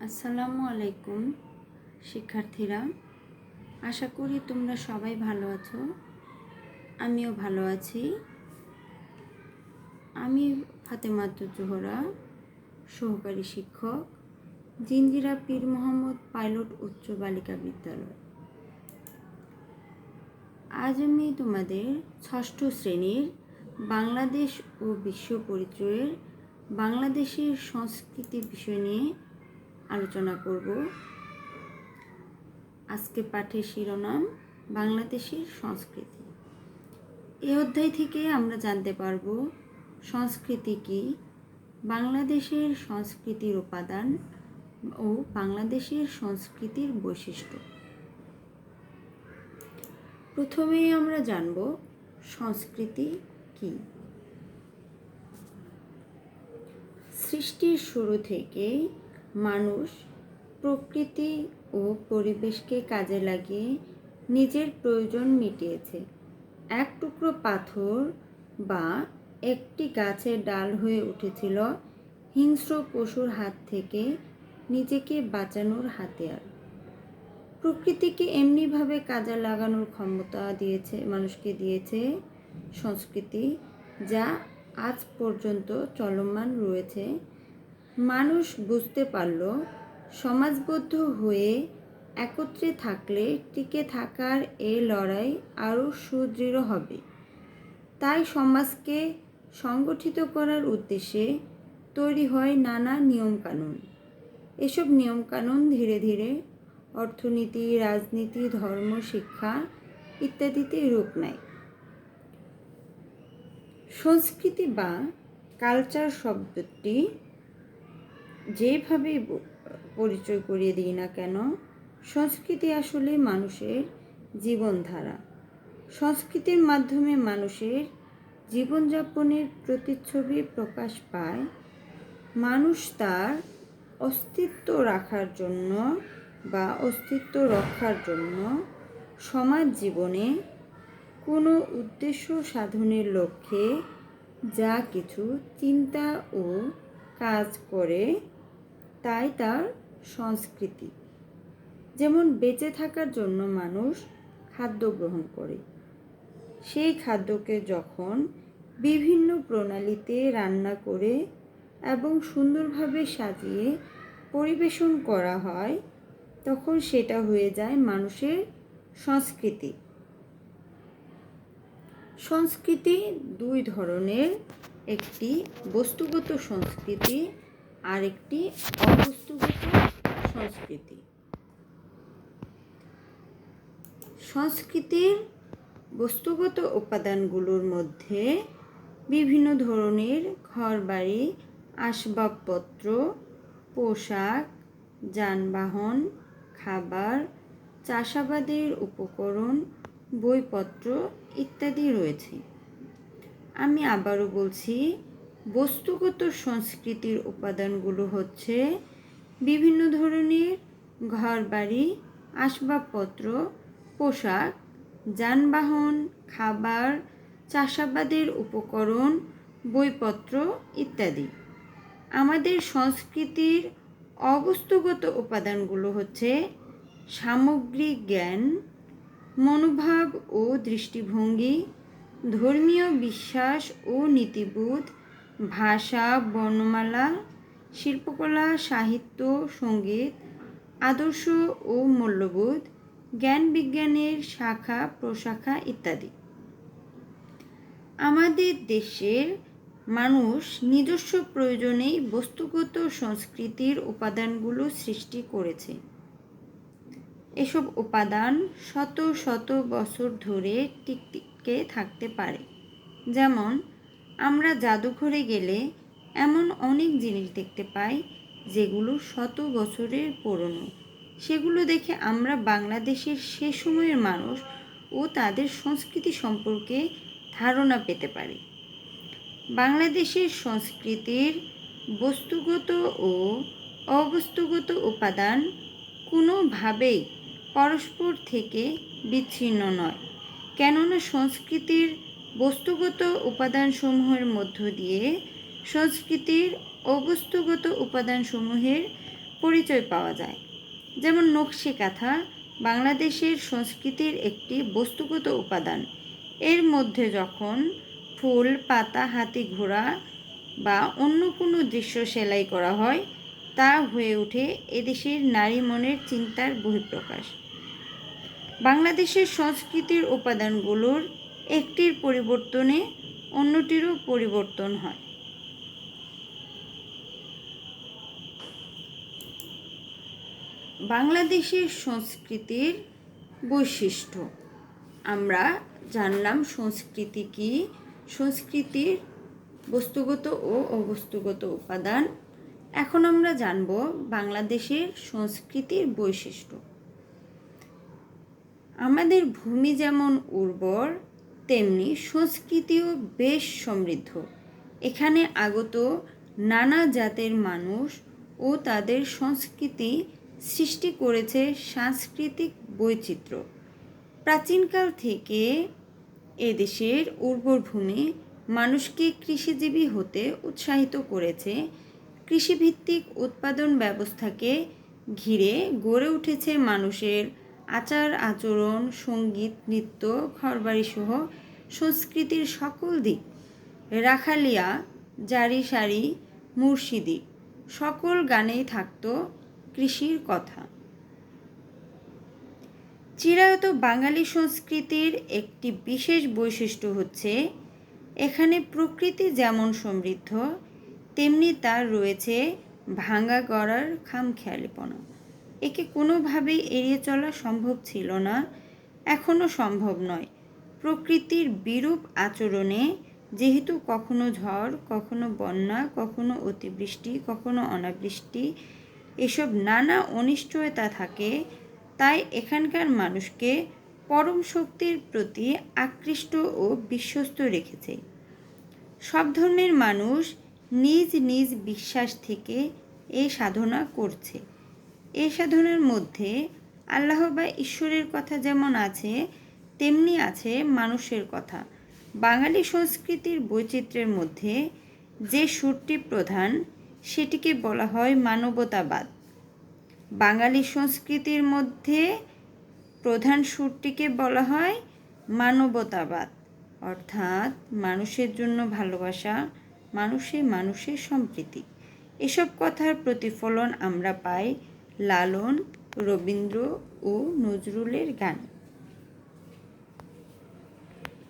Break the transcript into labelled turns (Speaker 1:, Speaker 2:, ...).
Speaker 1: আসসালামু আলাইকুম শিক্ষার্থীরা, আশা করি তোমরা সবাই ভালো আছো। আমিও ভালো আছি। আমি ফাতেমাতুজ জোহরা, সহকারী শিক্ষক, জিঞ্জিরা পীর মোহাম্মদ পাইলট উচ্চ বালিকা বিদ্যালয়। আজ আমি তোমাদের ষষ্ঠ শ্রেণীর বাংলাদেশ ও বিশ্ব পরিচয়ের বাংলাদেশের সংস্কৃতি বিষয় নিয়ে আলোচনা করব। আজকে পাঠের শিরোনাম বাংলাদেশের সংস্কৃতি। এই অধ্যায় থেকে আমরা জানতে পারব সংস্কৃতি কী, বাংলাদেশের সংস্কৃতির উপাদান ও বাংলাদেশের সংস্কৃতির বৈশিষ্ট্য। প্রথমেই আমরা জানব সংস্কৃতি কী। সৃষ্টির শুরু থেকেই মানুষ প্রকৃতি ও পরিবেশকে কাজে লাগিয়ে নিজের প্রয়োজন মিটিয়েছে। এক টুকরো পাথর বা একটি গাছের ডাল হয়ে উঠেছিল হিংস্র পশুর হাত থেকে নিজেকে বাঁচানোর হাতিয়ার। প্রকৃতিকে এমনিভাবে কাজে লাগানোর ক্ষমতা মানুষকে দিয়েছে সংস্কৃতি, যা আজ পর্যন্ত চলমান রয়েছে। মানুষ বুঝতে পারল সমাজবদ্ধ হয়ে একত্রে থাকলে টিকে থাকার এই লড়াই আরও সুদৃঢ় হবে। তাই সমাজকে সংগঠিত করার উদ্দেশ্যে তৈরি হয় নানা নিয়মকানুন। এসব নিয়মকানুন ধীরে ধীরে অর্থনীতি, রাজনীতি, ধর্ম, শিক্ষা ইত্যাদিতে রূপ নেয়। সংস্কৃতি বা কালচার শব্দটি যেভাবে পরিচয় করিয়ে দিই না কেন, সংস্কৃতি আসলে মানুষের জীবনধারা। সংস্কৃতির মাধ্যমে মানুষের জীবনযাপনের প্রতিচ্ছবি প্রকাশ পায়। মানুষ তার অস্তিত্ব রক্ষার জন্য সমাজ জীবনে কোনো উদ্দেশ্য সাধনের লক্ষ্যে যা কিছু চিন্তা ও কাজ করে তাই তার সংস্কৃতি। যেমন বেঁচে থাকার জন্য মানুষ খাদ্য গ্রহণ করে, সেই খাদ্যকে যখন বিভিন্ন প্রণালীতে রান্না করে এবং সুন্দরভাবে সাজিয়ে পরিবেশন করা হয়, তখন সেটা হয়ে যায় মানুষের সংস্কৃতি। সংস্কৃতি দুই ধরনের, একটি বস্তুগত সংস্কৃতি আর একটি অবস্তুগত সংস্কৃতি। সংস্কৃতির বস্তুগত উপাদানগুলোর মধ্যে বিভিন্ন ধরনের ঘরবাড়ি, আসবাবপত্র, পোশাক, যানবাহন, খাবার, চাষাবাদের উপকরণ, বইপত্র ইত্যাদি রয়েছে। আমি আবারও বলছি, বস্তুগত সংস্কৃতির উপাদানগুলো হচ্ছে বিভিন্ন ধরনের ঘরবাড়ি, আসবাবপত্র, পোশাক, যানবাহন, খাবার, চাষাবাদের উপকরণ, বইপত্র ইত্যাদি। আমাদের সংস্কৃতির অবস্তুগত উপাদানগুলো হচ্ছে সামগ্রিক জ্ঞান, মনোভাব ও দৃষ্টিভঙ্গি, ধর্মীয় বিশ্বাস ও নীতিবোধ, ভাষা, বর্ণমালা, শিল্পকলা, সাহিত্য, সঙ্গীত, আদর্শ ও মূল্যবোধ, জ্ঞান বিজ্ঞানের শাখা প্রশাখা ইত্যাদি। আমাদের দেশের মানুষ নিজস্ব প্রয়োজনেই বস্তুগত সংস্কৃতির উপাদানগুলো সৃষ্টি করেছে। এসব উপাদান শত শত বছর ধরে টিকে থাকতে পারে। যেমন আমরা জাদুঘরে গেলে এমন অনেক জিনিস দেখতে পাই যেগুলো শত বছরের পুরনো। সেগুলো দেখে আমরা বাংলাদেশের সে সময়ের মানুষ ও তাদের সংস্কৃতি সম্পর্কে ধারণা পেতে পারি। বাংলাদেশের সংস্কৃতির বস্তুগত ও অবস্তুগত উপাদান কোনোভাবেই পরস্পর থেকে বিচ্ছিন্ন নয়, কেননা সংস্কৃতির বস্তুগত উপাদানসমূহের মধ্য দিয়ে সংস্কৃতির অবস্তুগত উপাদানসমূহের পরিচয় পাওয়া যায়। যেমন নকশি কাঁথা বাংলাদেশের সংস্কৃতির একটি বস্তুগত উপাদান। এর মধ্যে যখন ফুল, পাতা, হাতি, ঘোড়া বা অন্য কোনো দৃশ্য সেলাই করা হয়, তা হয়ে ওঠে এদেশের নারী মনের চিন্তার বহিঃপ্রকাশ। বাংলাদেশের সংস্কৃতির উপাদানগুলোর একটির পরিবর্তনে অন্যটিরও পরিবর্তন হয়। বাংলাদেশের সংস্কৃতির বৈশিষ্ট্য। আমরা জানলাম সংস্কৃতি কি, সংস্কৃতির বস্তুগত ও অবস্তুগত উপাদান। এখন আমরা জানব বাংলাদেশের সংস্কৃতির বৈশিষ্ট্য। আমাদের ভূমি যেমন উর্বর, তেমনি সংস্কৃতিও বেশ সমৃদ্ধ। এখানে আগত নানা জাতের মানুষ ও তাদের সংস্কৃতি সৃষ্টি করেছে সাংস্কৃতিক বৈচিত্র্য। প্রাচীনকাল থেকে এদেশের উর্বর ভূমি মানুষকে কৃষিজীবী হতে উৎসাহিত করেছে। কৃষিভিত্তিক উৎপাদন ব্যবস্থাকে ঘিরে গড়ে উঠেছে মানুষের আচার আচরণ, সঙ্গীত, নৃত্য, ঘরবাড়িসহ সংস্কৃতির সকল দিক। রাখালিয়া, জারি সারি, মুর্শিদি সকল গানেই থাকত কৃষির কথা। চিরায়ত বাঙালি সংস্কৃতির একটি বিশেষ বৈশিষ্ট্য হচ্ছে এখানে প্রকৃতি যেমন সমৃদ্ধ, তেমনি তার রয়েছে ভাঙা গড়ার খামখেয়ালিপনা। একে কোনোভাবেই এড়িয়ে চলা সম্ভব ছিল না, এখনও সম্ভব নয়। প্রকৃতির বিরূপ আচরণে যেহেতু কখনো ঝড়, কখনো বন্যা, কখনো অতিবৃষ্টি, কখনো অনাবৃষ্টি, এসব নানা অনিশ্চয়তা থাকে, তাই এখানকার মানুষকে পরম শক্তির প্রতি আকৃষ্ট ও বিশ্বস্ত রেখেছে। সব ধর্মের মানুষ নিজ নিজ বিশ্বাস থেকে এই সাধনা করছে। এই সাধনার মধ্যে আল্লাহ বা ঈশ্বরের কথা যেমন আছে, তেমনি আছে মানুষের কথা। বাঙালি সংস্কৃতির বৈচিত্র্যের মধ্যে যে সুরটি প্রধান, সেটিকে বলা হয় মানবতাবাদ। বাঙালি সংস্কৃতির মধ্যে প্রধান সুরটিকে বলা হয় মানবতাবাদ, অর্থাৎ মানুষের জন্য ভালোবাসা, মানুষে মানুষের সম্প্রীতি। এসব কথার প্রতিফলন আমরা পাই লালন, রবীন্দ্র ও নজরুলের গানে।